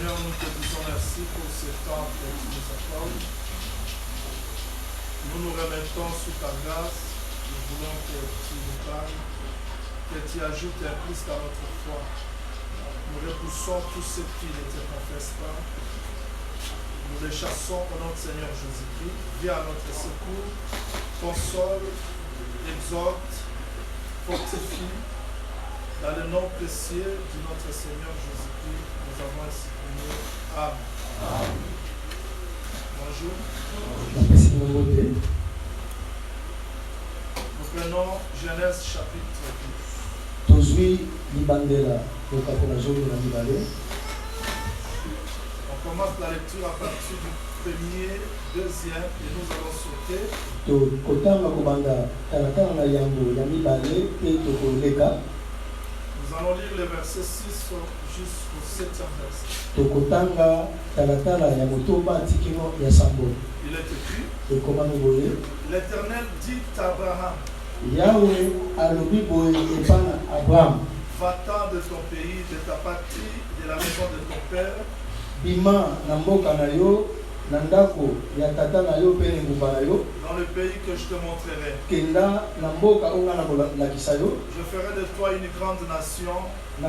Seigneur, nous te disons merci pour ce temps que tu nous accordes. Nous nous remettons sous ta grâce. Nous voulons que tu nous parles, que tu ajoutes un plus à notre foi. Nous repoussons tous ceux qui ne te confessent pas. Nous les chassons au nom du Seigneur Jésus-Christ. Viens à notre secours, console, exhorte, fortifie. Dans le nom précieux de notre Seigneur Jésus-Christ, nous avons exprimé. Amen. Amen. Bonjour. Nous prenons Genèse chapitre 12. On commence la lecture à partir du premier, deuxième, et nous allons sauter. Nous allons lire les versets 6 jusqu'au 7e verset. Il est écrit: L'Éternel dit à Abraham, va-t'en de ton pays, de ta patrie, de la maison de ton père, dans le pays que je te montrerai. Je ferai de toi une grande nation et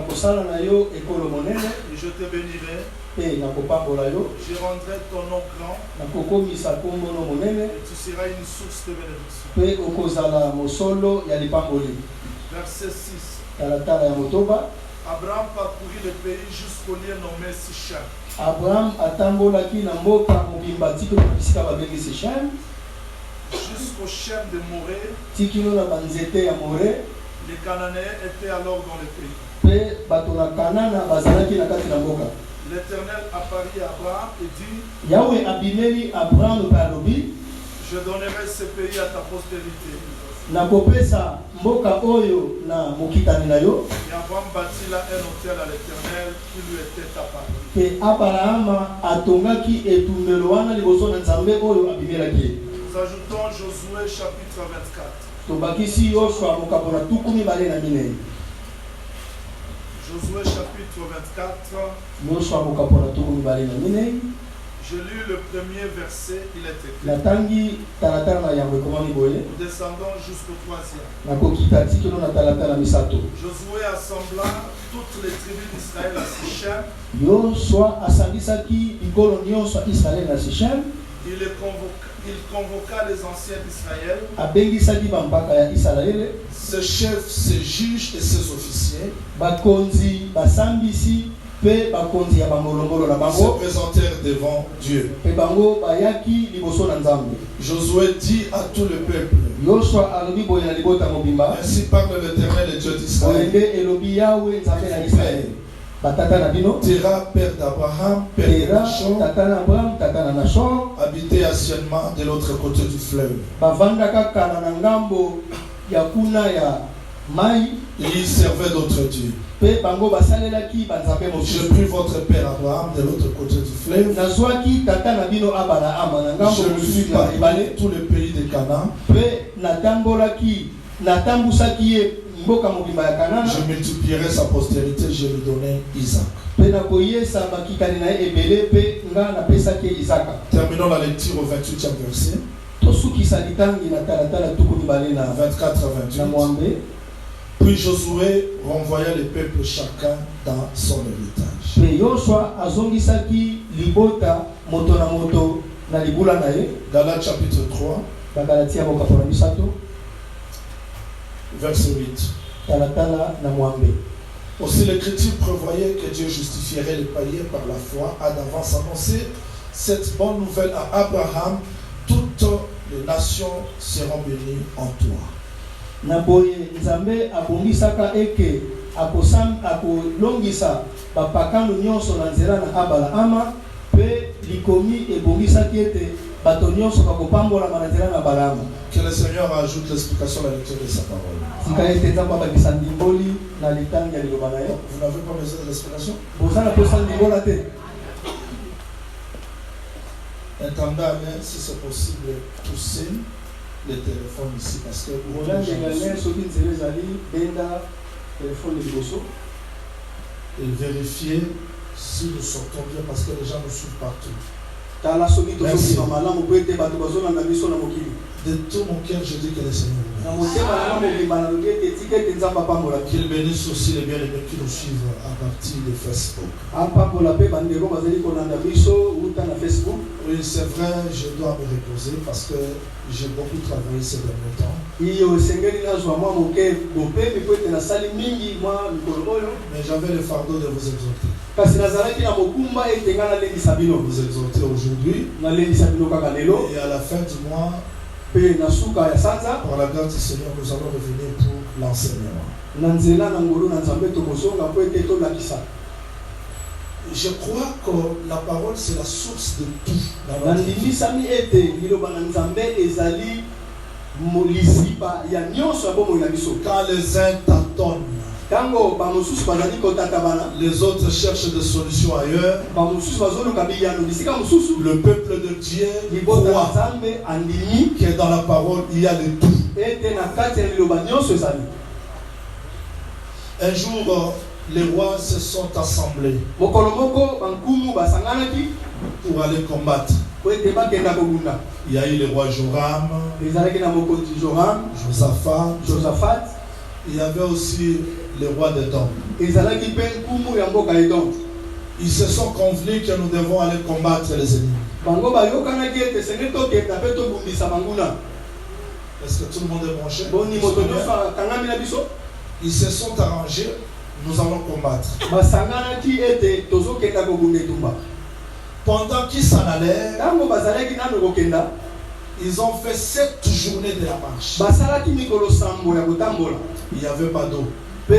je te bénirai. Je rendrai ton nom grand et tu seras une source de bénédiction. Verset 6. Abraham parcourut le pays jusqu'au lieu nommé Sichem. Abraham atambolaki na mboka mobimba tiki na bisika babengi Sichem jusqu'au chêne de Morée. Tikino na banzete ya Morée. Les Cananéens étaient alors dans le pays. Pe bato na Kanana bazalaki na kati na mboka. L'Éternel apparut à Abraham et dit: Yahweh abimeli Abraham palobi, je donnerai ce pays à ta postérité. Na kopesa mboka oyo na mokitani na yo. Et Abraham bâtit là un autel à l'Éternel qui lui était apparu. Pe Abraham atongaki etumbelo wana liboso na Nzambe oyo abimelaki. Nous ajoutons Josué chapitre 24. Tobakisi Yoshua mokapona tukumi bale na minei. Josué chapitre 24. Yoshua mokapona tukumi bale na minei. Je lis le premier verset, il est écrit. Nous descendons jusqu'au 3e. Josué assembla toutes les tribus d'Israël à Sichem. Il convoqua les anciens d'Israël, ses chefs, ses juges et ses officiers. Se présentèrent devant Dieu. Josué dit à tout le peuple: ainsi parle l'Éternel, le Dieu d'Israël. Terah, père d'Abraham, père de Nachor, habitait anciennement de l'autre côté du fleuve. Et il servait d'autres dieux. Je pris votre père Abraham de l'autre côté du fleuve. Je lui fis parler tout le pays de Canaan. Je multiplierai sa postérité, je lui donnai Isaac. Terminons la lecture au 28e verset. 24 à 28. Puis Josué renvoya les peuples chacun dans son héritage. Galates chapitre 3, verset 8. Aussi l'Écriture prévoyait que Dieu justifierait les païens par la foi, a d'avance annoncé cette bonne nouvelle à Abraham: toutes les nations seront bénies en toi. Naboye Nzambe abongisaka eke akolongisa bapakano nyonso na nzela na Abrahama pe likomi ebongisaki ete bato nyonso bakopambola na nzela na Abrahama. Que le Seigneur ajoute l'explication à la lecture de sa parole. Vous n'avez pas besoin de l'explication? Entendez, si c'est possible, pousser les téléphones ici parce que et vérifier si nous sortons bien parce que les gens nous suivent partout. Merci. De tout mon cœur, je dis que le Seigneur vous bénisse. Qu'il bénisse aussi les bien-aimés qui nous suivent à partir de Facebook. Oui, c'est vrai, je dois me reposer parce que j'ai beaucoup travaillé ces derniers temps. Mais j'avais le fardeau de vous exhorter. Vous exhorter aujourd'hui. Et à la fin du mois, par la grâce du Seigneur, nous allons revenir pour l'enseignement. Je crois que la parole c'est la source de tout. Quand les uns tâtonnent, les autres cherchent des solutions ailleurs, le peuple de Dieu croit que dans la parole il y a de tout. Un jour, les rois se sont assemblés pour aller combattre. Il y a eu le roi Joram, Josaphat. Il y avait aussi le roi d'Édom. Ils se sont convenus que nous devons aller combattre les ennemis. Est-ce que tout le monde est branché? Ils se sont arrangés, nous allons combattre. Pendant qu'ils s'en allèrent, ils ont fait 7 journées de la marche. Il n'y avait pas d'eau. Il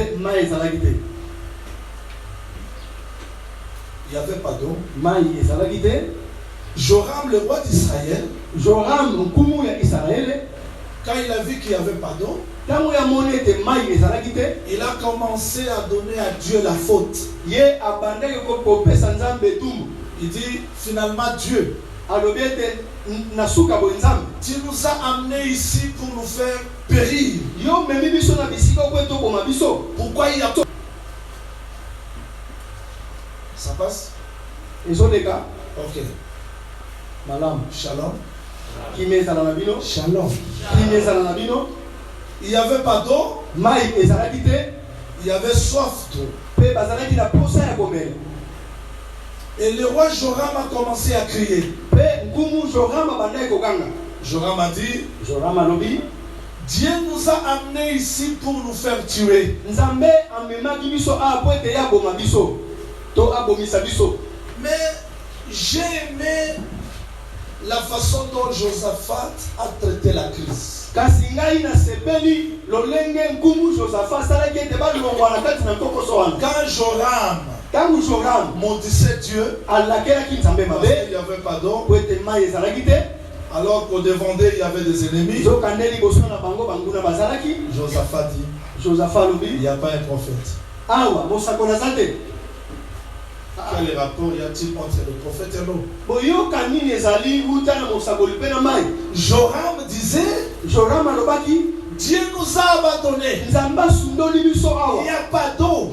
n'y avait pas d'eau. Joram, le roi d'Israël, quand il a vu qu'il n'y avait pas d'eau, il a commencé à donner à Dieu la faute. Il dit finalement Dieu, tu nous as amenés ici pour nous faire périr. Pourquoi il y a tout? Ça passe? Ok. Shalom. Shalom. Il n'y avait pas d'eau. Il y avait soif d'eau. Et le roi Joram a commencé à crier. Joram a dit, Dieu nous a amenés ici pour nous faire tuer. Mais j'ai aimé la façon dont Josaphat a traité la crise. Quand Joram maudissait Dieu, parce qu'il n'y avait pas d'eau, alors qu'au devant d'eux il y avait des ennemis, Josaphat dit, il n'y a pas un prophète. Quel rapport y a-t-il entre le prophète et l'eau? Joram disait, Dieu nous a abandonnés. Il n'y a pas d'eau.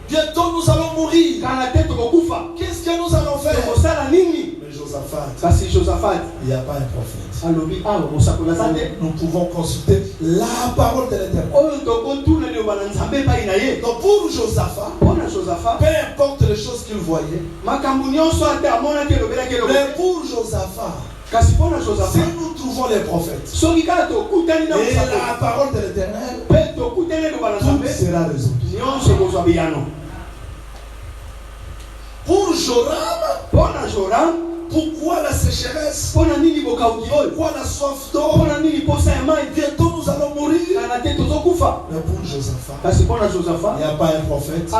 Bientôt nous allons mourir. Qu'est-ce que nous allons faire? Mais Josaphat, il n'y a pas un prophète. Nous pouvons consulter la parole de l'Éternel. Donc pour Josaphat, peu importe les choses qu'il voyait, mais pour Josaphat, si nous trouvons les prophètes et la parole de l'Éternel, tout sera résolu. Pour Joram, pourquoi la sécheresse? Pourquoi la soif d'eau? Bientôt nous allons mourir. Mais pour Josaphat, il n'y a pas un prophète.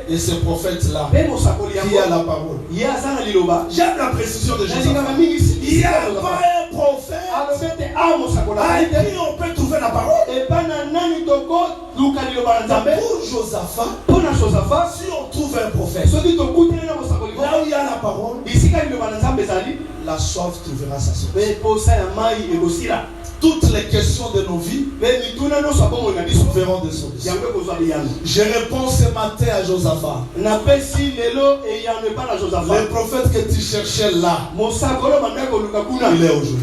Et ce prophète-là, qui a la parole. J'aime la précision de Josaphat. Il n'y a pas un prophète à qui on peut trouver la parole. Pour Josaphat, si on trouve un prophète, là où il y a la parole, la soif trouvera sa source. toutes les questions de nos vies verront des solutions. Je réponds ce matin à Josaphat. Le prophète que tu cherchais là, il est aujourd'hui.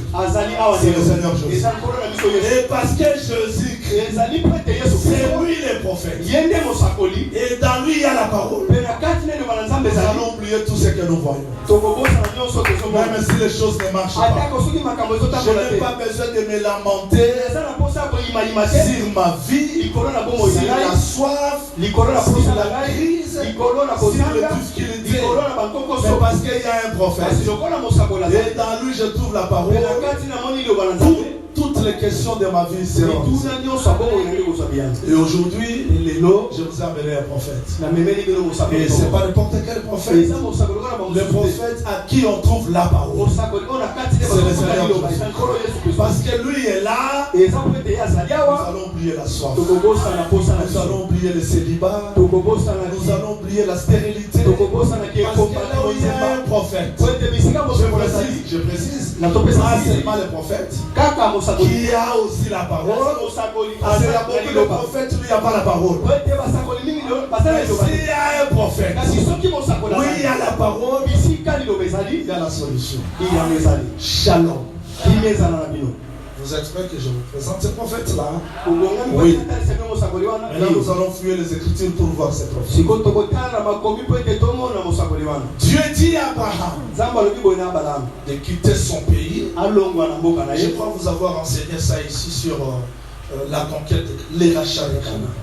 C'est le Seigneur Jésus. Et parce que Jésus-Christ, c'est lui le prophète. Et dans lui il y a la parole. Nous allons oublier tout ce que nous voyons. Même si les choses ne marchent pas, je n'ai pas besoin de me lamenter sur ma vie, sur la soif, sur la crise, sur les difficultés. Mais parce qu'il y a un prophète. Et dans lui je trouve la parole. Toutes les questions de ma vie seront. Et aujourd'hui, je vous ai amené un prophète. Et ce n'est pas n'importe quel prophète. Le prophète à qui on trouve la parole. C'est le Seigneur Jésus. Parce que lui est là. Nous allons oublier la soif. Nous allons oublier le célibat. Nous allons oublier la stérilité. Parce que là où il y a un prophète. Je précise. Pas seulement le prophète. Qui a aussi la parole. Parce qu'il y a beaucoup de prophètes, lui il n'y a pas la parole. Mais s'il y a un prophète, oui il y a la parole, il y a la solution. Shalom. Vous êtes prêts que je vous présente ce prophète-là? Oui. Maintenant nous allons fouiller les Écritures pour voir ce prophète. Dieu dit à Abraham de quitter son pays. Je crois vous avoir enseigné ça ici sur la conquête, les rachats de Canaan.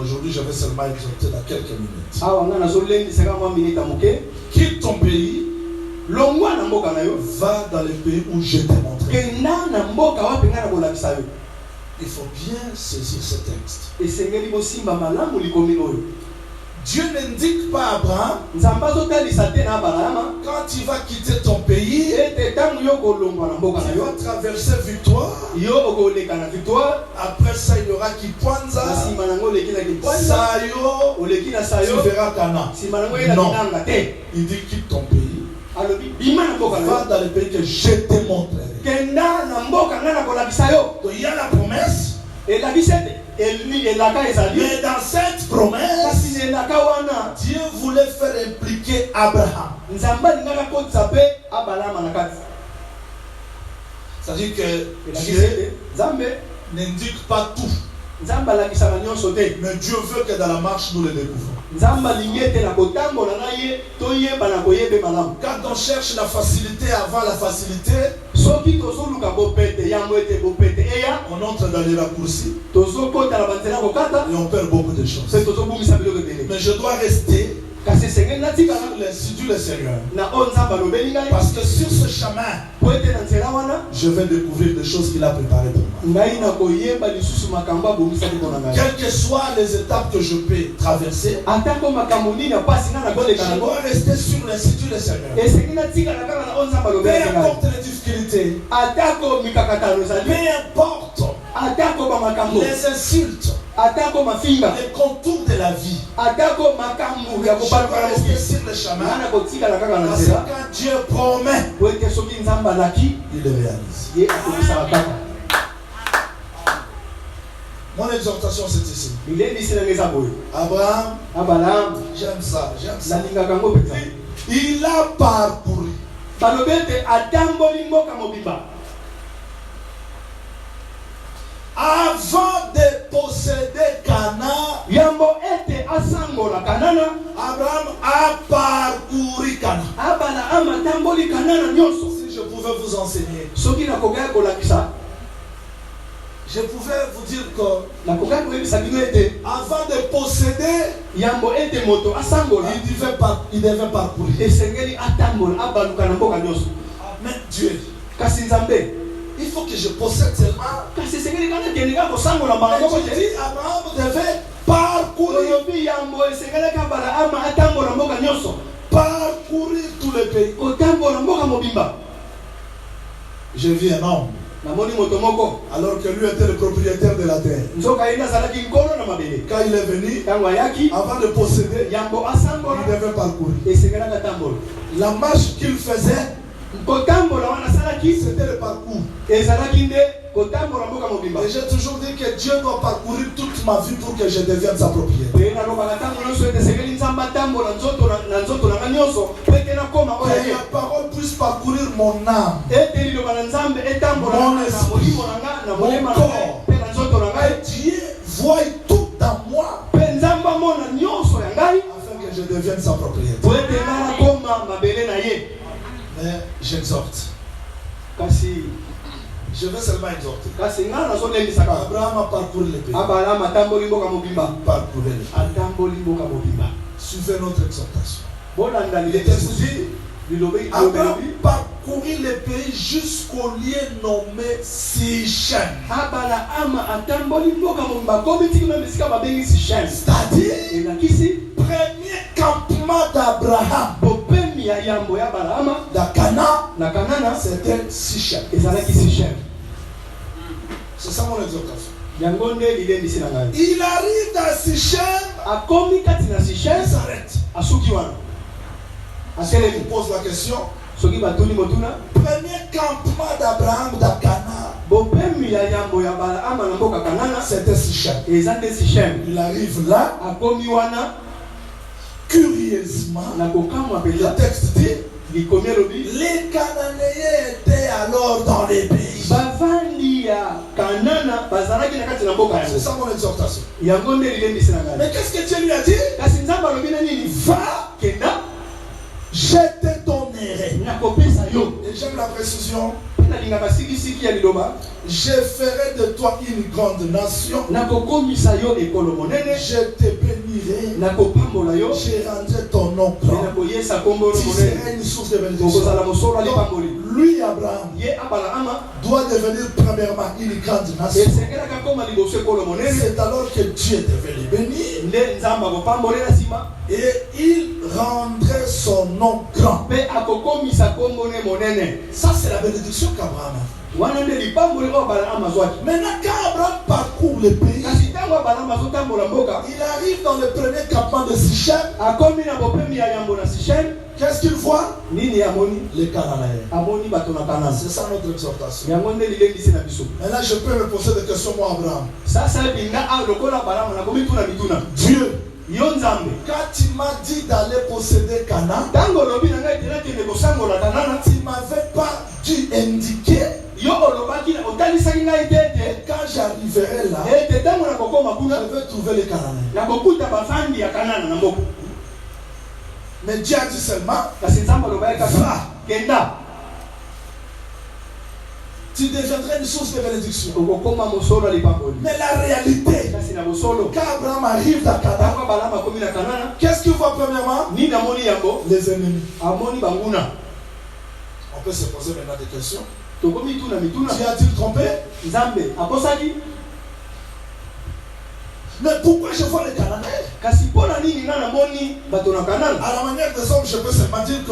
Aujourd'hui je vais seulement exhorter dans quelques minutes. Quitte ton pays. Va dans le pays où je t'ai montré. Il faut bien saisir ce texte. Dieu n'indique pas à Abraham quand tu vas quitter ton pays, tu vas traverser victoire. Après ça, il y aura Kipwanza. Sayo, tu verras Canaan. Non, il dit quitte ton pays. Va dans le pays que je t'ai montré. Il y a la promesse. Mais dans cette promesse, Dieu voulait faire impliquer Abraham. C'est-à-dire que Dieu n'indique pas tout. Mais Dieu veut que dans la marche nous le découvrons. Quand on cherche la facilité avant la facilité, on entre dans les raccourcis et on perd beaucoup de choses. Mais je dois rester sur le Seigneur. Parce que sur ce chemin, je vais découvrir des choses qu'il a préparées pour moi. Quelles que soient les étapes que je peux traverser, je dois rester sur l'institut du Seigneur. Peu importe les difficultés, peu importe les insultes, les contours de la vie, je dois rester sur le chemin. Parce que quand Dieu promet, il le réalise. Mon exhortation c'est ici. Abraham, j'aime ça. Il a parcouru. Avant de posséder Canaan, Abraham a parcouru Canaan. Si je pouvais vous enseigner, je pouvais vous dire que avant de posséder, il devait parcourir. Mais Dieu, il faut que je possède seulement. Mais je dis, Abraham devait parcourir tout le pays. J'ai vu un homme, alors que lui était le propriétaire de la terre. Quand il est venu, avant de posséder, il devait parcourir. La marche qu'il faisait, C'était le parcours. Et j'ai toujours dit que Dieu doit parcourir toute ma vie pour que je devienne sa propriété. Que la parole puisse parcourir mon âme, mon esprit, mon corps. Et Dieu voit tout dans moi afin que je devienne sa propriété. Mais j'exhorte. Je vais seulement exhorter. Abraham a parcouru le pays. Parcouru le pays. Suivez notre exhortation. Le texte dit, Abraham parcouru le pays jusqu'au lieu nommé Sichem. C'est-à-dire, premier campement d'Abraham Canaan, c'était Sichem. C'est ça mon exhortation. Il arrive dans Sichem, il s'arrête. Si on vous pose la question, premier campement d'Abraham dans Canaan, c'était Sichem. Il arrive là, curieusement, le texte dit, les Cananéens étaient alors dans les pays. C'est ça mon exhortation. Mais qu'est-ce que Dieu lui a dit? Va, je te donnerai. Et j'aime la précision. Je ferai de toi une grande nation. Je te bénirai. Je rendrai ton nom grand. Tu seras une source de bénédiction. Lui, Abraham, doit devenir premièrement une grande nation. C'est alors que Dieu est devenu béni. Et il rendrait son nom grand. Ça, c'est la bénédiction qu'Abraham a. Maintenant, quand Abraham parcourt le pays, il arrive dans le premier campement de Sichem. Qu'est-ce qu'il voit? Les Cananéens. C'est ça notre exhortation. Maintenant, je peux me poser des questions, moi, Abraham. Dieu, quand tu m'as dit d'aller posséder Canaan, tu ne m'avais pas dû indiquer. Et quand j'arriverai là, je vais trouver les Cananéens. Mais Dieu a dit seulement, va. Tu deviendrais une source de bénédiction. Mais la réalité, quand Abraham arrive à Canaan, qu'est-ce qu'il voit premièrement? Les ennemis. On peut se poser maintenant des questions. Dieu a-t-il trompé? Mais pourquoi je vois les Cananéens? À la manière des hommes, je peux seulement dire que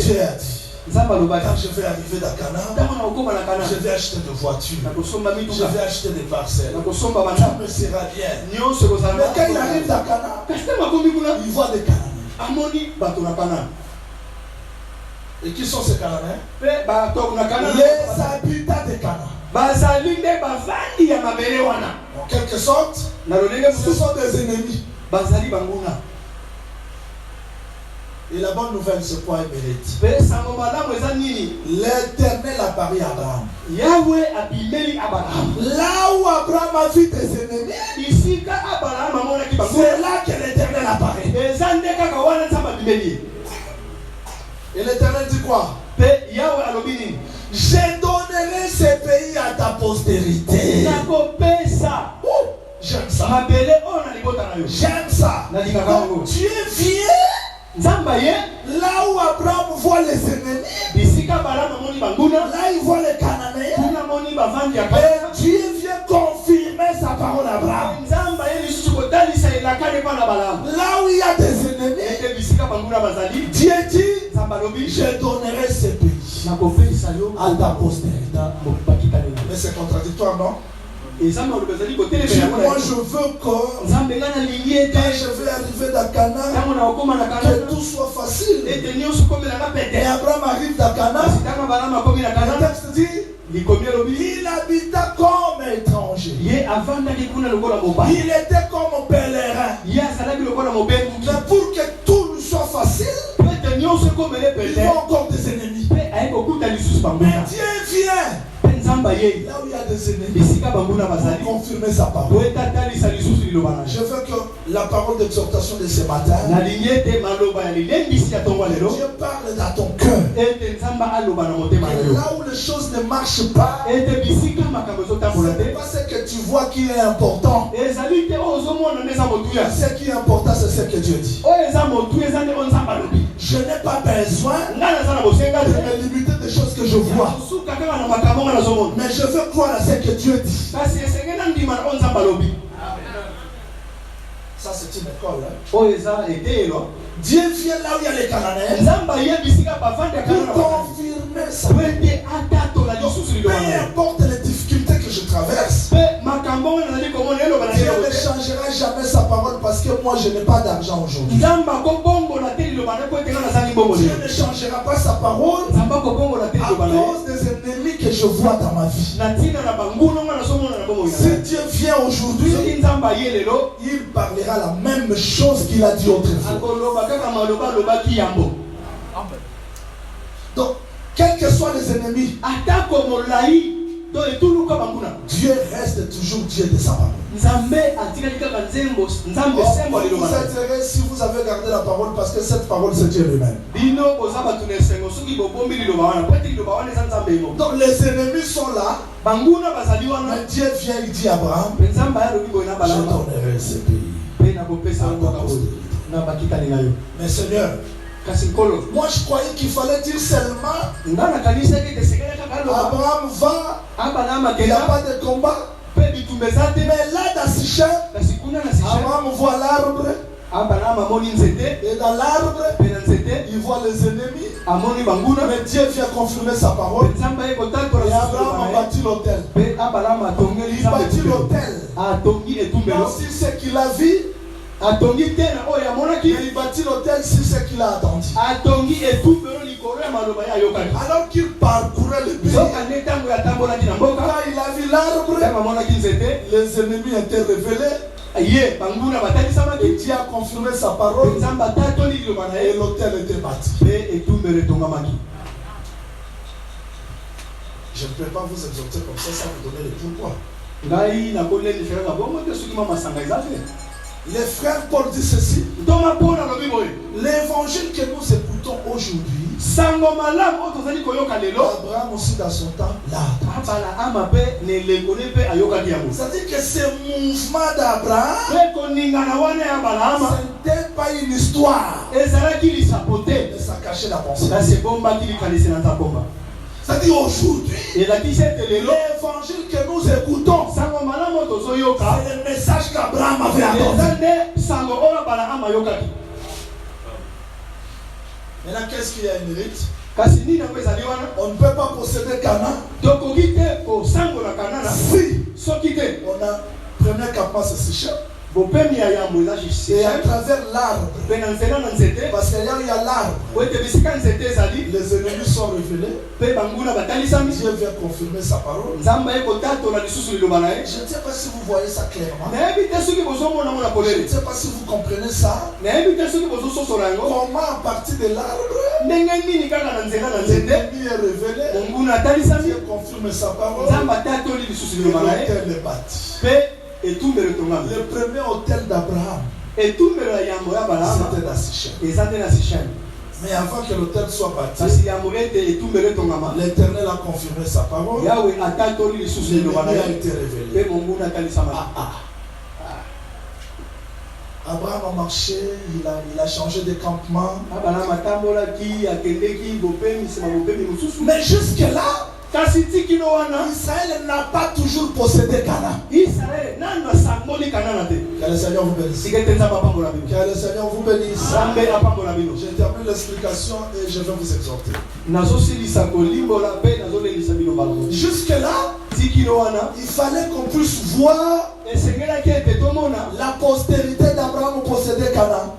Dieu a dit. Quand je vais arriver dans Canaan, je vais acheter des voitures, je vais acheter des parcelles, tout me sera bien. Mais quand il arrive dans Canaan, il voit des Cananéens. Et qui sont ces Cananéens? Les habitants de Canaan. En quelque sorte, ce sont des ennemis. Et la bonne nouvelle, c'est quoi, Émérite? L'Éternel a parlé à Abraham. Là où Abraham a vu des ennemis, c'est là que l'Éternel apparaît. Et l'Éternel dit quoi? Je donnerai ce pays à ta postérité. J'aime ça. J'aime ça. Donc Dieu vient là où Abraham voit les ennemis. Là il voit les Cananéens. Et Dieu vient confirmer sa parole à Abraham. Là où il y a des ennemis, Dieu dit, je donnerai ce pays à ta postérité. Mais c'est contradictoire, non? Et ça, moi, je veux que quand je vais arriver à Cana, que tout soit facile. Et Abraham arrive à Cana. Le texte dit il habita comme étranger. Il était comme pèlerin. Mais pour que tout lui soit facile, il y a encore des ennemis. Mais Dieu vient là où il y a des ennemis pour confirmer sa parole. Je veux que la parole d'exhortation de ce matin, Dieu parle dans ton cœur. Là où les choses ne marchent pas, c'est pas ce que tu vois qui est important. Ce qui est important, c'est ce que Dieu dit. Je n'ai pas besoin de me limiter des choses que je vois. Mais je veux croire à ce que Dieu dit. Ça, c'est une école. Dieu vient là où il y a les Cananéens pour confirmer ça. Peu importe les difficultés que je traverse, Dieu ne changera jamais sa parole parce que moi je n'ai pas d'argent aujourd'hui. Dieu ne changera pas sa parole à cause des ennemis que je vois dans ma vie. Si Dieu vient aujourd'hui, il parlera la même chose qu'il a dit autrefois. Donc, quels que soient les ennemis, Dieu reste toujours Dieu de sa parole. Vous attirez si vous avez gardé la parole parce que cette parole c'est Dieu lui-même. Donc les ennemis sont là. Mais Dieu vient, il dit à Abraham, je donnerai ce pays. Mais Seigneur, moi je croyais qu'il fallait dire seulement Abraham va, il n'y a pas de combat. Mais là dans Sichem, Abraham voit l'arbre. Et dans l'arbre, il voit les ennemis. Mais Dieu vient confirmer sa parole. Et Abraham a bâti l'autel. Il bâtit l'autel. Non, si c'est qu'il a vu. Il bâtit l'autel si c'est qu'il a attendu. Alors qu'il parcourait le pays, quand il a vu l'arbre, les ennemis étaient révélés. Dieu a confirmé sa parole et l'autel était bâti. Je ne peux pas vous exhorter comme ça sans vous donner le pourquoi. Les frères Paul dit ceci. L'évangile que nous écoutons aujourd'hui, Abraham aussi dans son temps là. C'est-à-dire que ce mouvement d'Abraham, ce n'était pas une histoire. Et ça cachait la pensée. C'est-à-dire aujourd'hui, l'évangile que nous écoutons, c'est le message qu'Abraham avait apporté. Maintenant, qu'est-ce qu'il y a une rite? On ne peut pas posséder Cana si on a premier campement c'est Sichem. Et à travers l'arbre, parce qu'il y a l'arbre, les ennemis sont révélés. Dieu vient confirmer sa parole. Je ne sais pas si vous voyez ça clairement. Je ne sais pas si vous comprenez ça. Comment à partir de l'arbre, l'ennemi est révélé. Dieu confirme sa parole. Et l'autel est bâti. Le premier hôtel d'Abraham, c'était dans Sichem. Mais avant que l'hôtel soit bâti, l'Éternel a confirmé sa parole. L'ennemi a été révélé. Abraham a marché, il a changé de campement. Mais jusque-là, Israël n'a pas toujours possédé Cana. Que le Seigneur vous bénisse. Que le Seigneur vous bénisse. Je termine l'explication et je vais vous exhorter. Jusque-là, il fallait qu'on puisse voir la postérité d'Abraham posséder Canaan.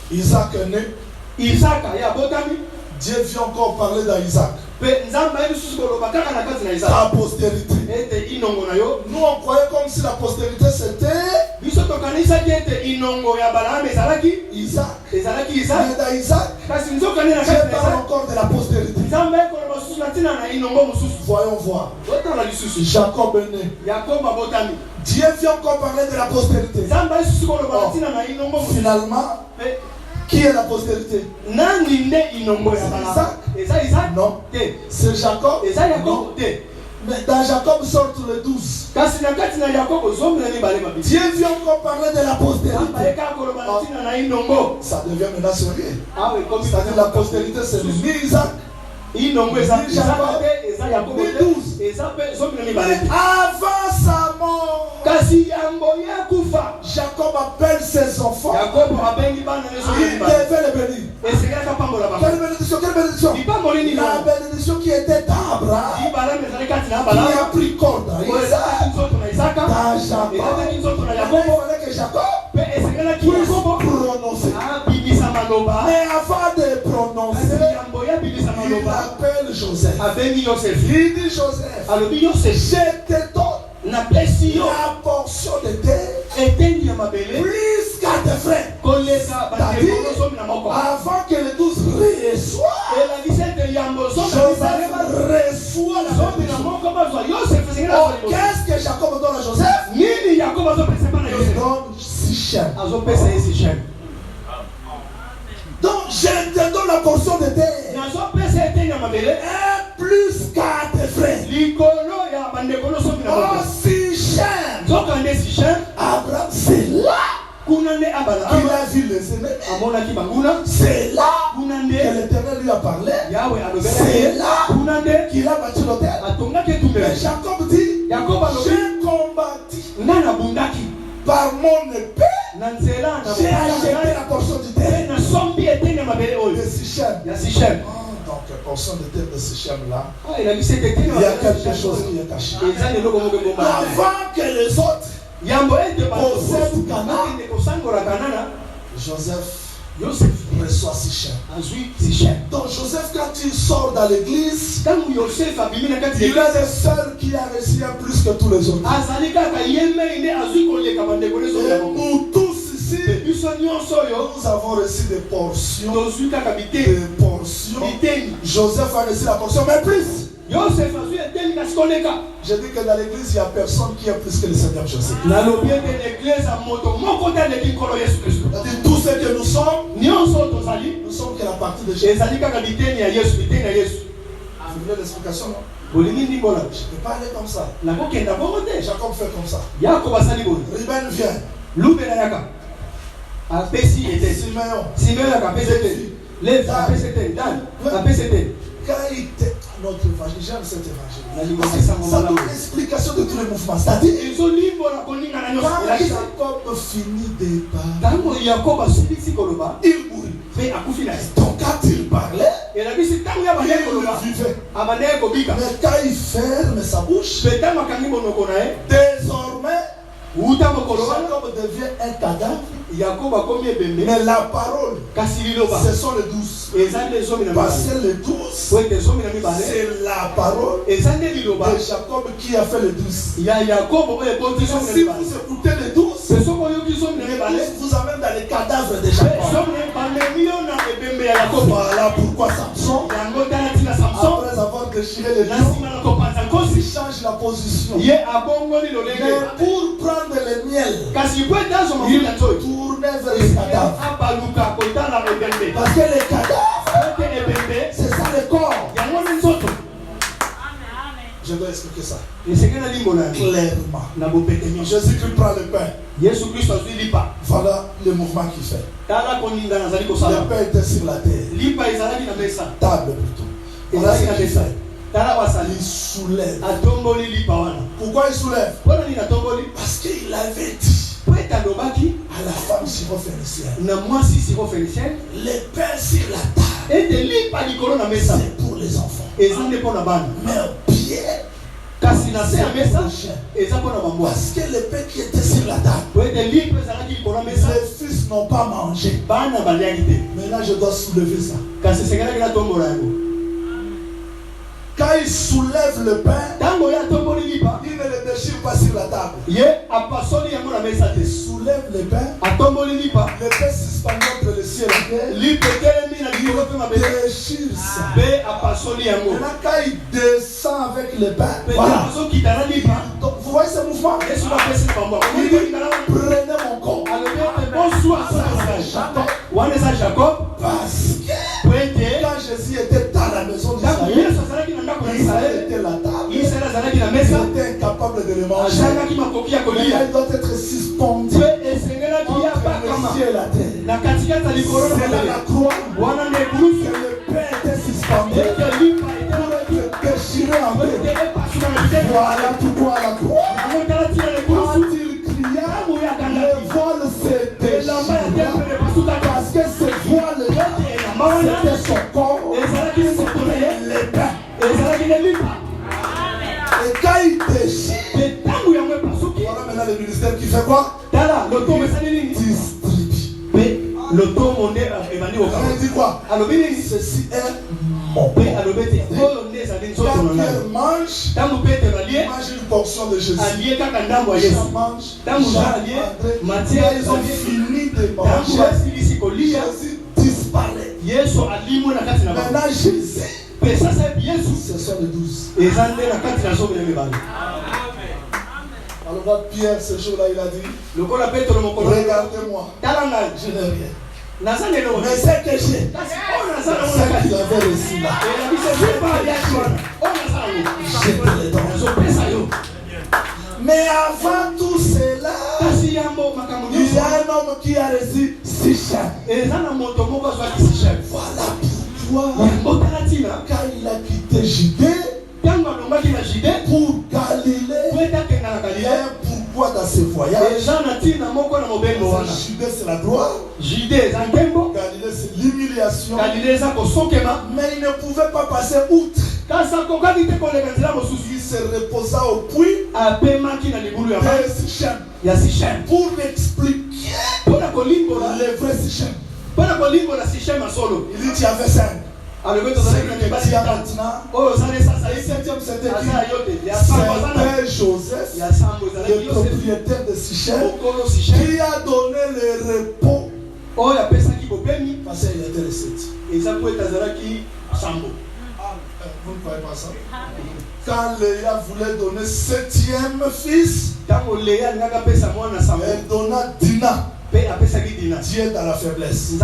Isaac est né. Dieu vient encore parler d'Isaac. La postérité. Nous on croyait comme si la postérité c'était Isaac. Mais dans Isaac, Dieu parle encore de la postérité. Voyons voir. Jacob est né. Dieu vient encore parler de la postérité. Finalement, qui est la postérité? C'est Isaac? Non. C'est Jacob? Non. Mais dans Jacob sortent les 12. Dieu vient encore parler de la postérité. Ça devient maintenant sérieux. C'est-à-dire la postérité, c'est ni Isaac, ni Jacob, ni 12. Mais avant sa mort, Jacob appelle ses enfants. Il devait les bénir. Quelle bénédiction? Quelle bénédiction? La bénédiction qui était d'Abraham, qui a pris corps dans Isaac, dans Jacob. Il fallait que Jacob puisse prononcer. Mais avant de prononcer, il appelle Joseph. Il dit Joseph, je te donne la portion de terre plus qu'à tes frères. Avant que les 12 reçoivent, Joseph reçoit la bénédiction. Oh, qu'est-ce que Jacob donne à Joseph? Il donne Sichem. Donc je te donne la portion de terre plus qu'à tes frères. Oh, Sichem. Abraham, c'est là qu'il a vu les ennemis. C'est là que l'Éternel lui a parlé. C'est là qu'il a battu l'autel. Mais Jacob dit, j'ai combattu par mon épée. J'ai acheté la portion du terre de Sichem. Donc la portion de terre de Sichem là, il y a quelque chose qui est caché. Avant que les autres possèdent Canaan, Joseph reçoit Sichem. Donc Joseph, quand il sort dans l'église, il est le seul qui a reçu un plus que tous les autres. Et nous tous ici, nous avons reçu des portions. Joseph a reçu la portion, mais plus. Je dis que dans l'église, il n'y a personne qui est plus que le Seigneur Jésus. C'est-à-dire tout ce que nous sommes que la partie de Jésus. Vous voulez l'explication, non? Je ne peux pas aller comme ça. Jacob fait comme ça. Ruben vient. Quand il était notre évangile, j'aime cet évangile. Ça donne l'explication de tous les mouvements. C'est-à-dire, quand Jacob finit de parler, il mourit. Donc quand il parlait, il vivait. Mais quand il ferme sa bouche, désormais, Jacob devient un cadavre. Mais la parole, ce sont les 12. Parce que les 12, c'est la parole de Jacob qui a fait les 12. Si vous écoutez les 12, vous amène dans les cadavres de Jacob. Voilà pourquoi Samson, après avoir déchiré les lions, il change la position. Mais pour prendre le miel, il tournait vers les cadavres. Parce que les cadavres, c'est ça le corps. Je dois expliquer ça clairement. Jésus-Christ prend le pain. Voilà le mouvement qu'il fait. Le pain était sur la terre. Table plutôt. Voilà ce qu'il fait. Il soulève. Pourquoi il soulève? Parce qu'il avait dit à la femme syrophénicienne, le pain sur la table, c'est pour pour les enfants. Mais pied, parce que le pain qui était sur la table, les fils n'ont pas mangé. Maintenant, je dois soulever ça. Quand il soulève le pain, il ne le déchire pas sur la table. Il soulève le pain, le pain suspendu entre le ciel et la terre. Il déchire ça. Maintenant, quand il descend avec le pain, voilà. Donc, vous voyez ce mouvement? Il dit, prenez mon corps. Jacob, parce que quand Jésus était dans la maison d'Israël, Israël était la table, il était incapable de le manger. Il doit être suspendu entre le ciel et la terre. C'est là la croix que le pain était suspendu pour être déchiré en deux. Voilà pourquoi la croix, quand il cria, le voile s'est déchiré. Parce que ce voile-là, c'était son corps, c'était les pains. Et quand il déchire, voilà maintenant le ministère qui fait quoi? Distribue. Il dit quoi? Ceci est mon corps. Quand Pierre mange une portion de Jésus. Jean mange, Matthieu, ils ont fini de manger. Jésus disparaît. Maintenant Jésus, ce sont les 12. Alors là, Pierre, ce jour-là, il a dit, regardez-moi, je n'ai rien. Mais ce que j'ai, c'est ce qu'il avait reçu là. Je te le donne. Mais avant tout cela, il y a un homme qui a reçu 6 chèvres. Voilà pourquoi, quand il a quitté Judée pour Galilée, pourquoi dans ce voyage, Judée c'est la gloire, Galilée c'est l'humiliation, mais il ne pouvait pas passer outre. Il se reposa au puits de Sichem pour expliquer les vrais Sichem. Il dit tu avais 5. Ce que tu as maintenant, le 7e c'était qui? C'était Joseph, le propriétaire de Sichem, qui a donné le repos parce qu'il était le 7. Vous ne croyez pas ça? Quand Léa voulait donner 7e fils, elle donna Dina. Dieu est dans la faiblesse. C'est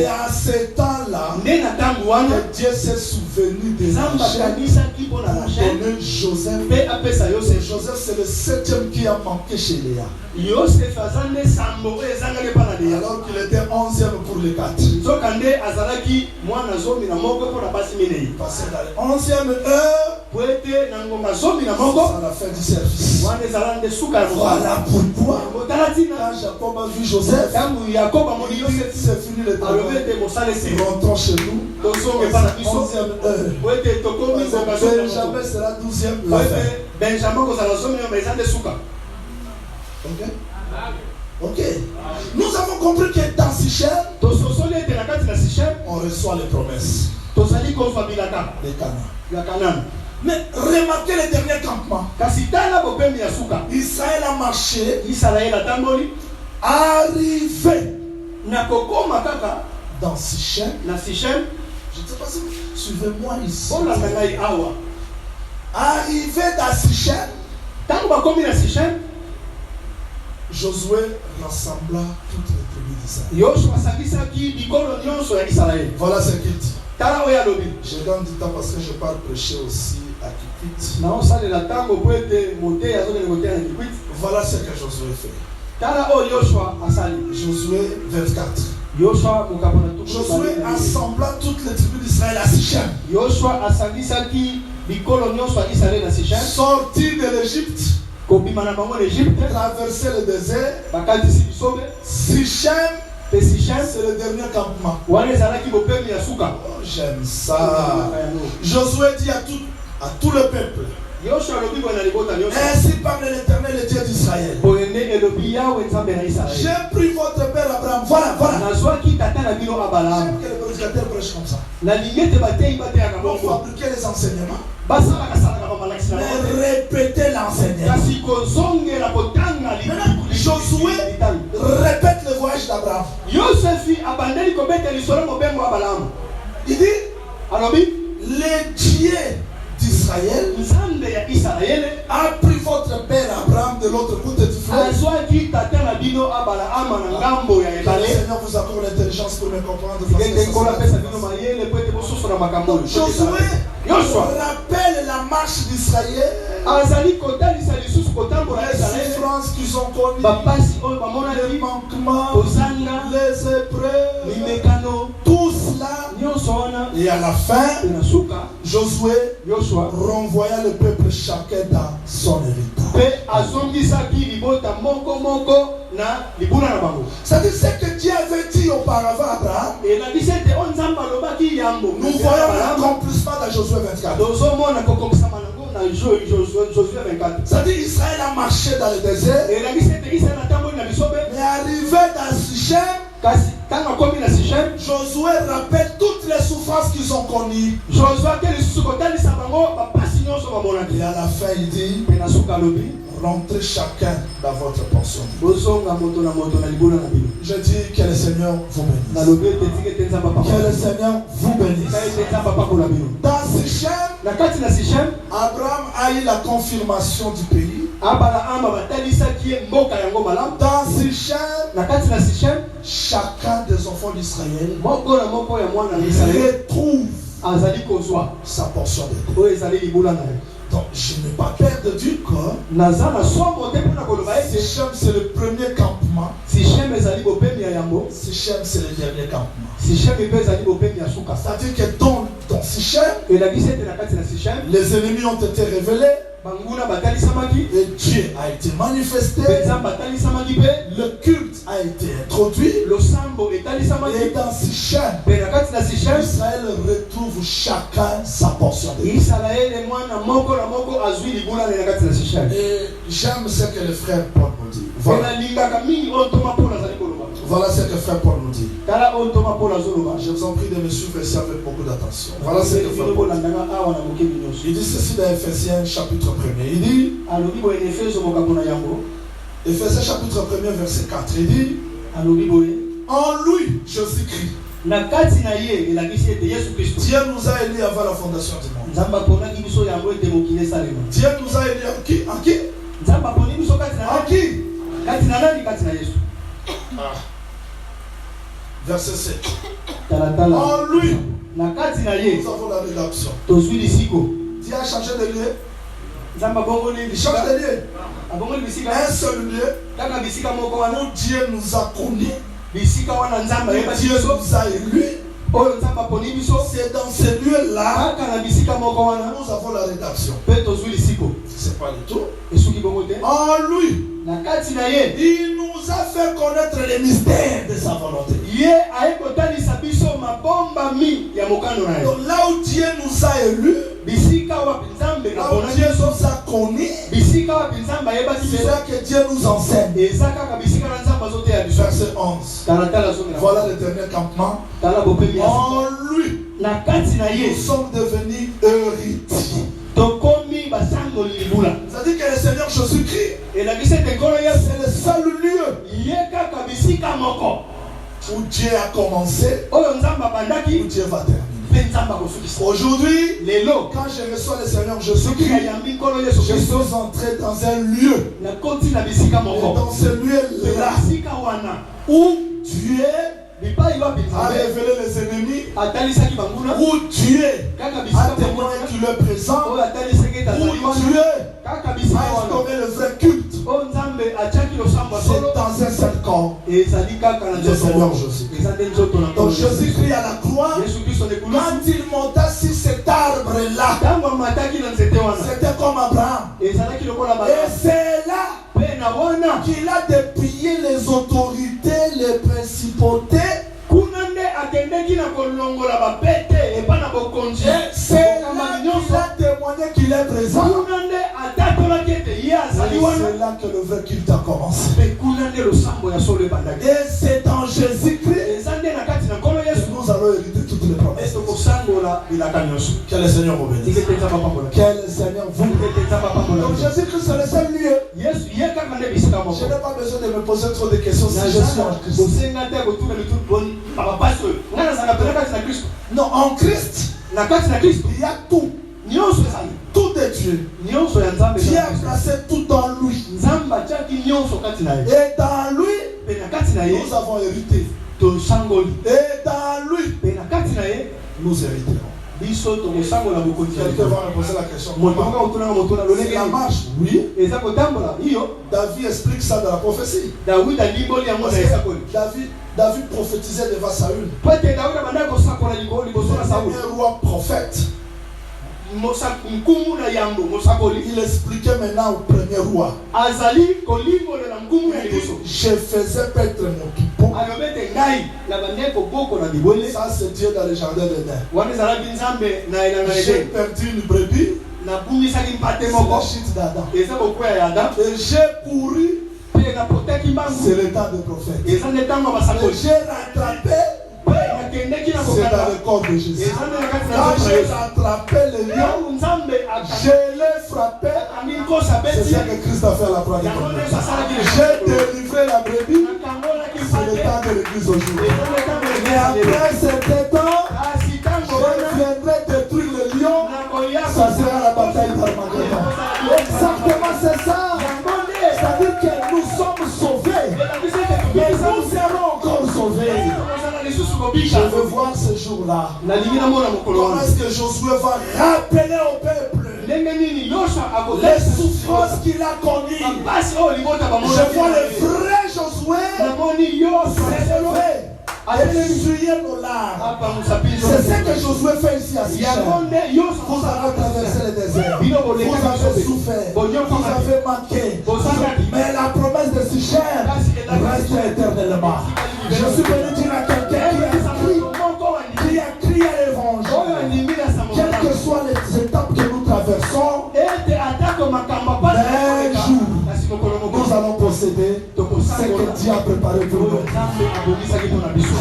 à ce temps-là que Dieu s'est souvenu des Rachel pour donner Joseph. Joseph c'est le 7e qui a manqué chez Léa. Alors qu'il était 11e pour les 4. Passé dans les 11e heure, c'est la fin du service. Voilà pourquoi quand Jacob a vu Joseph, il dit c'est fini le travail. Rentrons chez nous. 11e heure. Benjamin sera 12e la fin. Ok. Nous avons compris que dans Sichem, on reçoit les promesses de Canaan. Mais remarquez le dernier campement. Israël a marché, arrivé dans Sichem. Je ne sais pas si vous suivez-moi ici. Arrivé dans Sichem, Josué rassembla toutes les tribus d'Israël. Voilà ce qu'il dit. Je donne du temps parce que je parle prêcher aussi à Kikwit. Voilà ce que Josué fait. Josué 24. Josué assembla toutes les tribus d'Israël à Sichem. Sorti de l'Égypte, traverser le désert. Sichem C'est le dernier campement. Oh, j'aime ça. Josué dit à tout le peuple. Ainsi parle l'Éternel, le Dieu d'Israël. J'ai pris votre père Abraham. Voilà. J'aime que le prédicateur prêche comme ça. Pour fabriquer les enseignements. Mais répétez l'enseignement. Josué répète le voyage d'Abraham. Il dit, le Dieu d'Israël a pris votre père Abraham de l'autre côté du fleuve. Que le Seigneur vous accorde l'intelligence pour me comprendre. Josué rappelle la marche d'Israël, les souffrances qu'ils ont connues, les manquements, les épreuves, tout cela. Et à la fin, Josué renvoya le peuple chacun dans son héritage. C'est-à-dire ce que Dieu avait dit auparavant à Abraham. Nous voyons l'accomplissement de Josué 24. C'est-à-dire Israël a marché dans le désert. Mais arrivé dans Sichem, Josué rappelle toutes les souffrances qu'ils ont connues. Et à la fin, il dit, rentrez chacun dans votre portion. Je dis que le Seigneur vous bénisse. Que le Seigneur vous bénisse. Dans Sichem, Abraham a eu la confirmation du pays. Dans Sichem, chacun des enfants d'Israël retrouve sa portion de terre. Donc, je n'ai pas peur de dire que Sichem, c'est le premier campement. Sichem, c'est le dernier campement. C'est-à-dire que dans Sichem, les ennemis ont été révélés. Et Dieu a été manifesté. Le culte a été introduit. Et dans Sichem, Israël retrouve chacun sa portion de terre. Et j'aime ce que le frère Paul nous dit. Voilà ce que frère Paul nous dit. Je vous en prie de me suivre ici avec beaucoup d'attention. Voilà ce que frère Paul dit. Il dit ceci dans Ephésiens chapitre 1er. Il dit, Ephésiens chapitre 1er verset 4. Il dit, en lui, Jésus-Christ, Dieu nous a élus avant la fondation du monde. Dieu nous a élus en qui? En qui? En qui? Verset 7. En lui, nous avons la rédaction. Dieu a changé de lieu. Il change de lieu. Un seul lieu où Dieu nous a connus. Dieu nous a élus. C'est dans ce lieu-là nous avons la rédaction. C'est pas du tout. En lui, il nous a fait connaître les mystères de sa volonté. Donc là où Dieu nous a élus, là où Dieu nous a connus, c'est là que Dieu nous enseigne. Verset 11. Voilà le dernier campement. En lui, nous sommes devenus héritiers. C'est-à-dire que le Seigneur Jésus-Christ, c'est le seul lieu où Dieu a commencé, où Dieu va terminer. Aujourd'hui, quand je reçois le Seigneur Jésus-Christ, je suis entré dans un lieu. Et dans ce lieu-là, où Dieu a révélé les ennemis, où Dieu a témoigné qu'il est présent, où Dieu a instauré le vrai culte. C'est dans un seul corps, le Seigneur Jésus. Donc Jésus-Christ à la croix, quand il monta sur cet arbre-là, c'était comme Abraham. Et c'est là qu'il a dépouillé les autorités, les principautés c'est là que le vrai culte a commencé. Et c'est en Jésus-Christ que nous allons hériter toutes les promesses. Que le Seigneur vous bénisse. Que le Seigneur vous bénisse. Donc Jésus-Christ c'est le seul lieu. Je n'ai pas besoin de me poser trop de questions si je suis en Christ. Non, en Christ, il y a tout. Tout est Dieu. Dieu a placé tout en lui. Et dans lui, nous avons hérité. Et dans lui, nous hériterons. Quelqu'un va me poser la question. C'est la marche. Oui. David explique ça dans la prophétie. David prophétisait devant Saül. Un roi prophète. Il expliquait maintenant au premier roi. Je faisais paître mon troupeau. Ça c'est Dieu dans le jardin d'Éden. J'ai perdu une brebis. C'est la chute d'Adam. Et j'ai couru. C'est le temps des prophètes. Et j'ai rattrapé. C'est dans le corps de Jésus. Quand j'ai rattrapé le lion, je l'ai frappé. C'est ça que Christ a fait à la croix. J'ai délivré la brebis. C'est le temps de l'église aujourd'hui. Et après cet temps, je viendrai détruire le lion. Ça sera la bataille d'Armageddon. Exactement, c'est ça. C'est-à-dire que nous sommes sauvés. Mais nous serons encore sauvés. Je veux voir ce jour-là. Comment est-ce que Josué va rappeler au peuple les souffrances qu'il a connues. Je vois le vrai Josué s'élever. Essuyer nos larmes. C'est ce que Josué fait ici à Sichem. Vous avez traversé le désert. Vous avez souffert. Vous avez manqué. Mais la promesse de Sichem reste éternellement. Je suis venu dire à quelqu'un qui a crié à l'évangile. Quelles que soient les étapes que nous traversons, un jour, nous allons posséder ce que Dieu a préparé pour nous.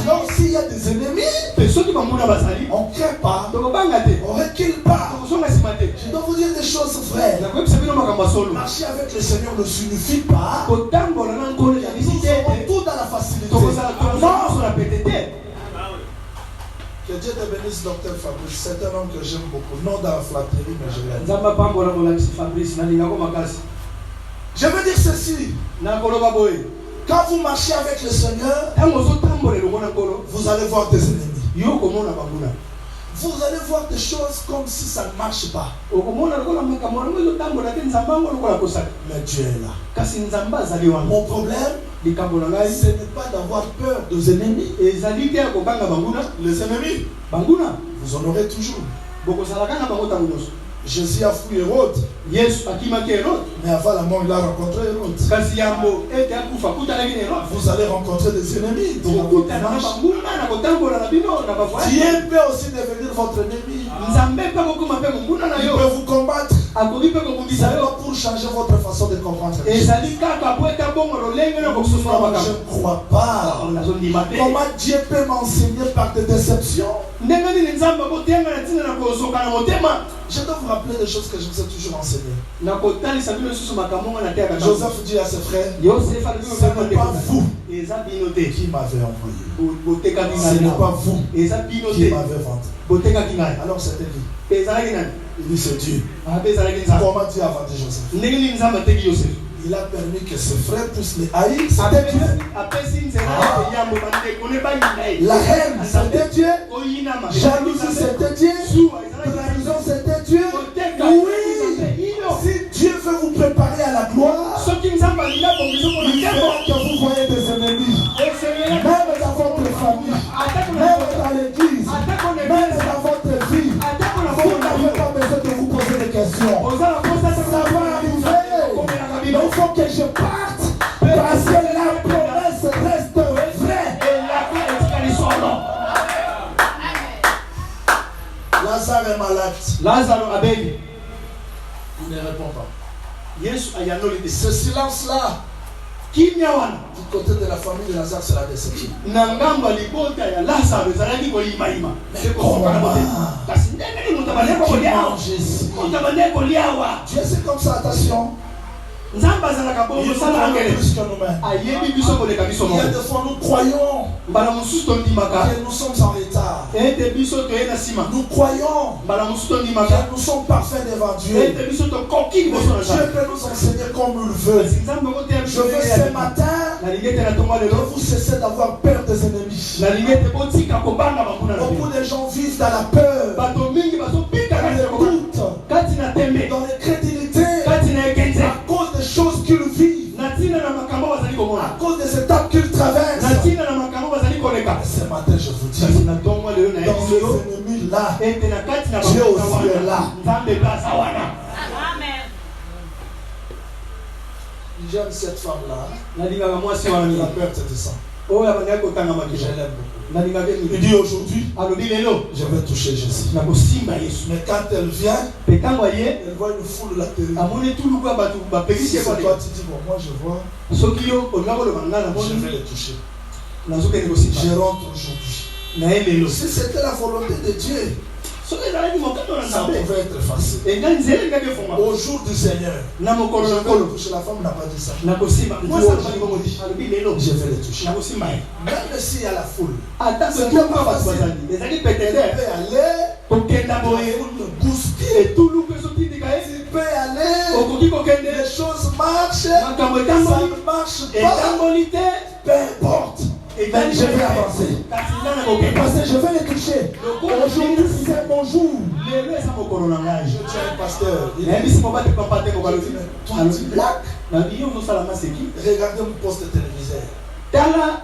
Alors s'il y a des ennemis, on ne crée pas, on ne recule pas. Je dois vous dire des choses vraies. Marcher avec le Seigneur ne signifie pas que nous sommes tout dans la facilité. Que Dieu te bénisse, docteur Fabrice. C'est un homme que j'aime beaucoup. Non dans la flatterie, mais je l'aime. Je veux dire ceci. Quand vous marchez avec le Seigneur, vous allez voir des ennemis. Vous allez voir des choses comme si ça ne marche pas. Mais Dieu est là. Mon problème, ce n'est pas d'avoir peur des ennemis. Les ennemis, vous en aurez toujours. Jésus a fui Hérode. Mais avant la mort, il a rencontré Hérode. Vous allez rencontrer des ennemis. Dieu peut aussi devenir votre ennemi. Il peut vous combattre. C'est pas pour changer votre façon de comprendre. Je ne crois pas. Comment Dieu peut m'enseigner par des déceptions? Je dois vous rappeler des choses que je vous ai toujours enseignées. Joseph dit à ses frères, ce n'est pas vous qui m'avez envoyé. Ce n'est pas vous qui m'avez vendu. Alors c'était qui? Il dit c'est Dieu. Comment Dieu a vendu Joseph? Il a permis que ses frères puissent les haïr. C'était Dieu. La haine, c'était Dieu. Jalousie, c'était Dieu. Trahison, c'était Dieu. Oui. Si Dieu veut vous préparer à la gloire, il fera que vous voyez des ennemis. Même dans votre famille, même dans l'église, même dans votre vie. Vous n'avez pas besoin de vous poser des questions. Ça va arriver. Il faut que je parte parce que la promesse reste vraie. Lazare est malade. Il ne répond pas. Ce silence-là, kimya wana du côté de la famille de Lazare, c'est la déception. na ngambo ya libota ya Lazaro ezalaki koyimayima. Kasi ndenge moto abandeki koliawa. Moto abandeki koliawa. Dieu c'est comme ça, attention. Nzambe azalaka bongo Il nous sala connaît ngele. plus que nous-mêmes. Ayebi biso koleka biso Il y a moko. des fois nous croyons Mbala mosusu tondimaka. que nous sommes en retard. Ete biso toye na nsima. Nous croyons Mbala mosusu tondimaka. que nous sommes parfaits devant Dieu. Ete biso tokoki liboso na Dieu Nzambe. peut nous enseigner comme il veut. Kasi Nzambe okoteya Je biso veux ndenge ce ya matin nalingi ete na tongo que lelo. vous cessez d'avoir peur des ennemis. Nalingi ete botika kobanga bakuna na Beaucoup bino. de gens vivent dans la peur, Bato mingi bazobika dans kati ya le kobanga. doute, Kati na tembe. dans l'incrédulité, Kati na ekenze. à cause des choses qu'ils vivent, Natina na makambo bazali komona. à cause des étapes qu'ils traversent. Natina na makambo bazali koleka. Ce matin, je vous Kasi dis, na tongo lelo na dans yebiso yo. les ennemis là, Ete na kati na Dieu bakuta aussi est wana. là. Nzambe pe aza wana. J'aime cette femme-là, Nalingaka mwasi wana la mingi. perte de sang. Oyo abandaki kotanga Je makila. l'aime beaucoup. Nalingaka Il mingi. dit aujourd'hui, Alobi lelo je vais toucher Jésus. na kosimba Yesu. Mais quand elle vient, Pe ntango aye elle voit une foule la terre. amoni tuluku ya bato Si bapekisi c'est ye toi, koleka. tu dis, bon, moi je vois, Soki yo olinga koloba nga je namoni vais les toucher. nazokende Je kosimba. rentre aujourd'hui. Na ye lelo. Si c'était la volonté de Dieu, Soki ezalaki mokoto na ça Nzambe. pouvait être facile. Enga nzela engaki efonga. Au jour du Seigneur, Na mokolo je na vais nkolo. le toucher. La femme n'a pas dit ça. Na kosimba. Mwasi alobaki bongo ti. Alobi lelo. Je vais les toucher. Na kosimba ye. Même s'il y a la foule, Ata C'est soki pas bato facile. bazali. Ezali tu petete. peux aller, Kokenda la boye. foule me bouscule. Etuluku ezotindika ye. Tu peux aller, Okoki kokende. les choses marchent, Makambo ça etamboli. ne marche pas, Etamboli te. peu importe. Mais je vais avancer. Kasi nga na kokenda. Parce que je vais les toucher. Aujourd'hui, c'est mon jour. Lelo eza mokolo na ngai. Je tiens un pasteur. Il nayebisi mobali papa te dit, kokalobi. mais toi, tu blagues. nabi yo ozosala maseki. Regardez mon poste téléviseur. Tala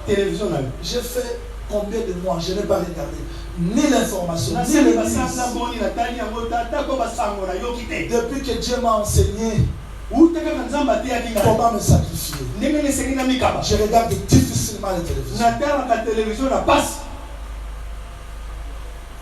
télévision na yo. J'ai fait combien de mois, je n'ai pas regardé ni l'information, ni nasali les basanga news. boni natali yango tatako basango na yoki te. Depuis que Dieu m'a enseigné ute kaka nzambe ateyaki ngai comment me sacrifier, ndenge nesengi na mikaba je regarde difficilement les télévisions. natalaka télévision na pasi.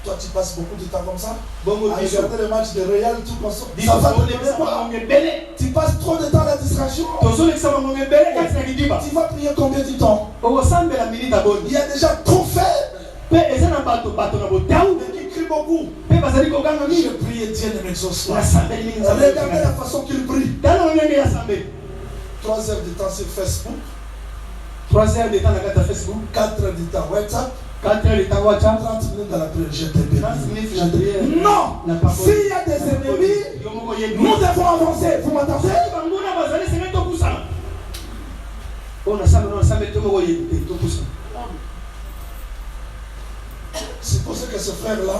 Toi, tu passes beaucoup de temps comme ça bongo à biso regarder les matchs de Real, tout comme ça. biso Ça va te donner tolekisa quoi? bangongo ebele Tu passes trop de temps à la distraction. tozolekisa bangongo ebele kati na kidiba Tu vas prier combien de temps? okosambela minita Il boni y a déjà trop fait. mpe eza na bato na botau Mais qui crie beaucoup. mpe bazali koganga Je mingi prie et Dieu ne m'exauce pas. nasambeli mingi Regardez la façon qu'il prie. tala ndenge ya sambe 3 heures de temps sur Facebook, 3 heures de temps na kati ya Facebook 4 heures de temps WhatsApp, 4 heures de temps WhatsApp 30 minutes dans la prière. Je te bénis. 30 minutes na prière. Non! Na parole. S'il y a des ennemis, Yo moko yebi. nous devons avancer. Vous m'entendez? banguna bazali senge topusana oyo nasambe te moko yebi te topusana. C'est pour ça que ce frère-là,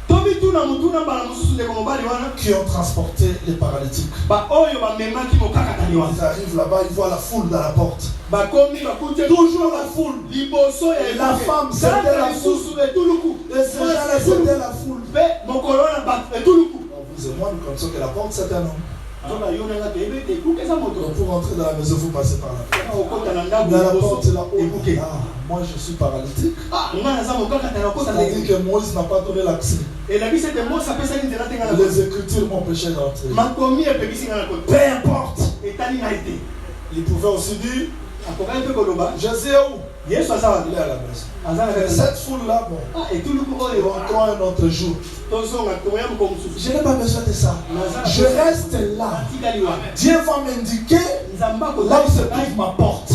tomituna mutuna mbala mosusu ndeko mobali wana qui ont transporté les paralytiques, baoyo bamemaki mokakatani ils wana arrivent là-bas, ils voient la foule dans la porte. bakomi bakute Toujours la foule. liboso ya La femme, c'était la lisusu etuluku Et ces gens-là, c'était la foule. mpe mokolo wana bato etuluku Vous et moi, nous connaissons que la porte, c'est un homme. tona yo nanga toyebi te ekuke eza moto Donc pour rentrer dans la maison, vous passez par là. okota na Dans ndako la liboso porte, là, ekuke moi je suis paralytique. nga naza mokakatani okota na C'est-à-dire que Moïse n'a pas donné l'accès. elabisi ete mosi apesaki nzela te nga na Les Écritures m'empêchaient d'entrer. makomi epekisi nga na kote Peu importe. etali ngai te Il pouvait aussi dire, akokaki mpe koloba Jésus est où? yesu aza wapi Il est à la maison. aza na Mais kati cette foule-là, bon, etuluku ils oyo rentreront un autre jour. tozonga toya moko mosusu Je n'ai pas besoin de ça. Je reste là. atikali wana Dieu va m'indiquer nzambe là où se trouve ma porte.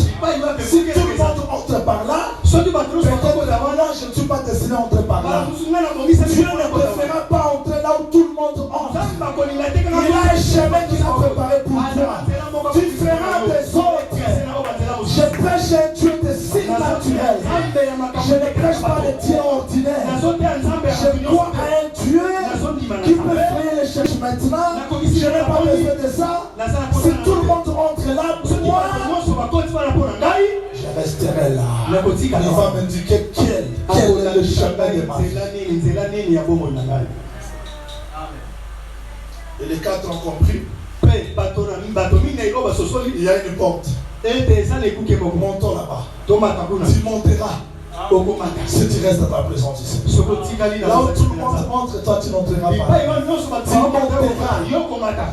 Si tout le monde entre par là, soki bato nyonso peut-être bakokoza que moi je ne suis pas destiné à entrer par là. bamosusu nga na bomisami Dieu ne préférera pas entrer là où tout le monde entre. nzambe bakolinga te Il a un chemin qu'il a préparé pour toi. Différent des autres. Je prêche un Dieu de signe naturel. Je ne prêche pas des dieux ordinaires. Je crois à un Dieu qui peut faire les cherches maintenant. Je n'ai pas besoin de ça. Si tout le monde rentre là, moi, je resterai là. Il va m'indiquer quel est le chemin de ma vie. Et les quatre ont compris. Il y a une porte. Montons là-bas. Tu monteras. Si tu restes dans ta présence ici. Là où tout le monde entre, toi tu n'entreras pas.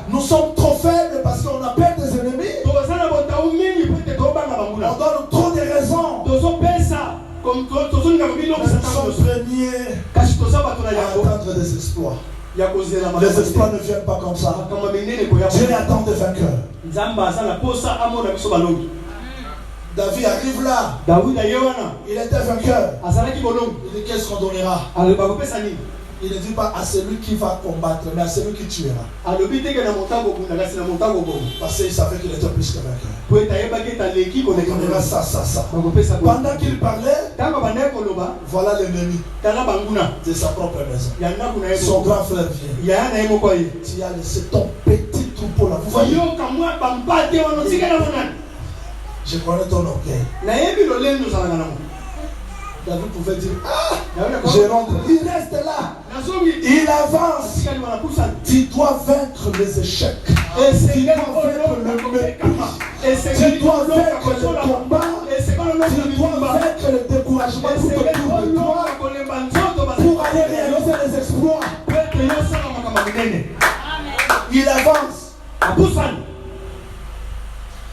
Nous sommes trop faibles parce qu'on a peur des ennemis. On donne trop de raisons. Nous sommes premiers à attendre des exploits. Les exploits ne viennent pas comme ça. Dieu attend des vainqueurs. David arrive là. Il était vainqueur. Il dit qu'est-ce qu'on donnera? Il ne dit pas à celui qui va combattre, mais à celui qui tuera. Parce qu'il savait qu'il était plus que vainqueur. On donnera ça. Pendant qu'il parlait, voilà l'ennemi de sa propre maison. Son grand frère vient. Tu as laissé ton petit troupeau là. Vous voyez? Je connais ton orgueil. David pouvait dire, je rentre. Il reste là. Il avance. Tu dois vaincre les échecs. Tu dois vaincre le mépris. Tu dois vaincre le combat. Tu dois vaincre le découragement tout autour de toi pour aller réaliser les exploits. Il avance.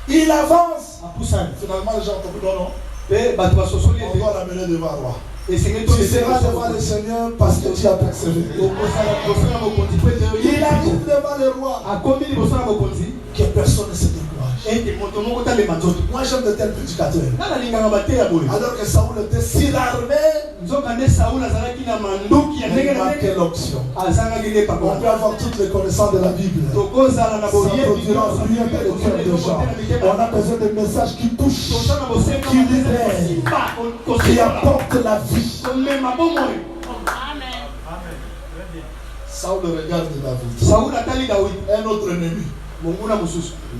Il avance. Finalement, les gens ont compris, non? On doit l'amener devant le roi. Tu seras devant le Seigneur parce que tu as persévéré. Il arrive devant le roi. Que personne ne se décourage. Moi j'aime de tels prédicateurs. Alors que Saoul était si armé, il manquait l'option. On peut avoir toutes les connaissances de la Bible. Ça produira rien dans le cœur des gens. On a besoin de messages qui touchent, qui libèrent, qui apportent la vie. Saoul regarde David. Un autre ennemi. Il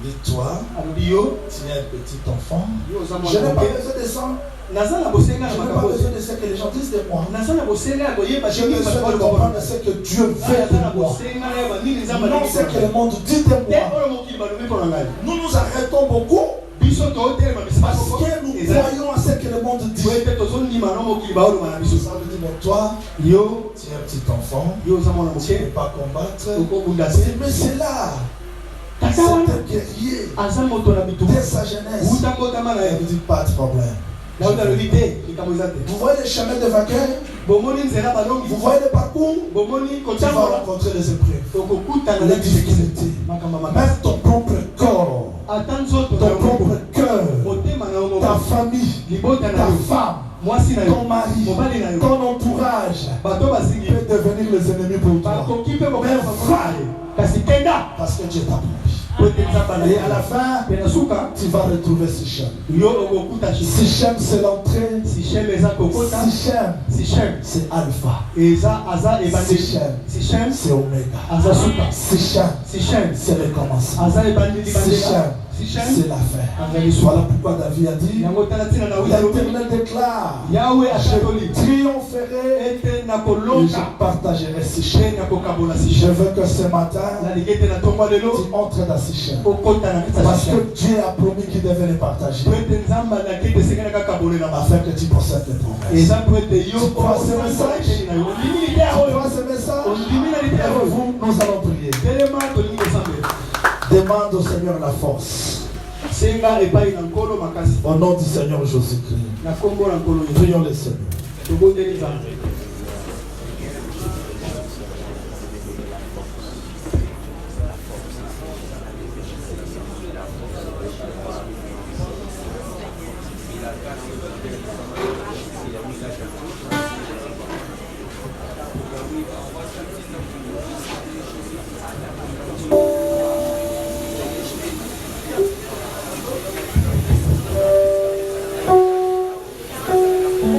dit toi, tu es un petit enfant. Je n'ai pas besoin de sang. Je n'ai pas besoin de ce que les gens disent de moi. J'ai besoin de comprendre ce que Dieu veut de moi. Non ce que le monde dit de moi. Nous nous arrêtons beaucoup parce que nous croyons à ce que le monde dit. Ça veut dire, toi, tu es un petit enfant, tu ne peux pas combattre. Mais c'est là. C'est un guerrier dès sa jeunesse. Il ne dit pas de problème. Vous voyez les chemins de vainqueurs? Vous voyez le parcours? Tu vas rencontrer les épreuves, les difficultés. Même ton propre corps, ton propre cœur, ta famille, ta femme, ton mari, ton entourage peut devenir les ennemis pour toi. Mais va, parce que Dieu t'a promis. Et à la fin, tu vas retrouver Sichem. Sichem c'est l'entrée. Sichem c'est Alpha. Sichem c'est Oméga. Sichem c'est le commencement. Sichem c'est la fin. Voilà pourquoi David a dit, l'Éternel déclare, je triompherai et je partagerai Sichem. Je veux que ce matin tu entres dans Sichem, parce que Dieu a promis qu'il devait les partager afin que tu possèdes les promesses. Tu crois ce message? Tu crois ce message? Et vous, nous allons prier. Demande au Seigneur la force. Au nom du Seigneur Jésus-Christ. Prions le Seigneur.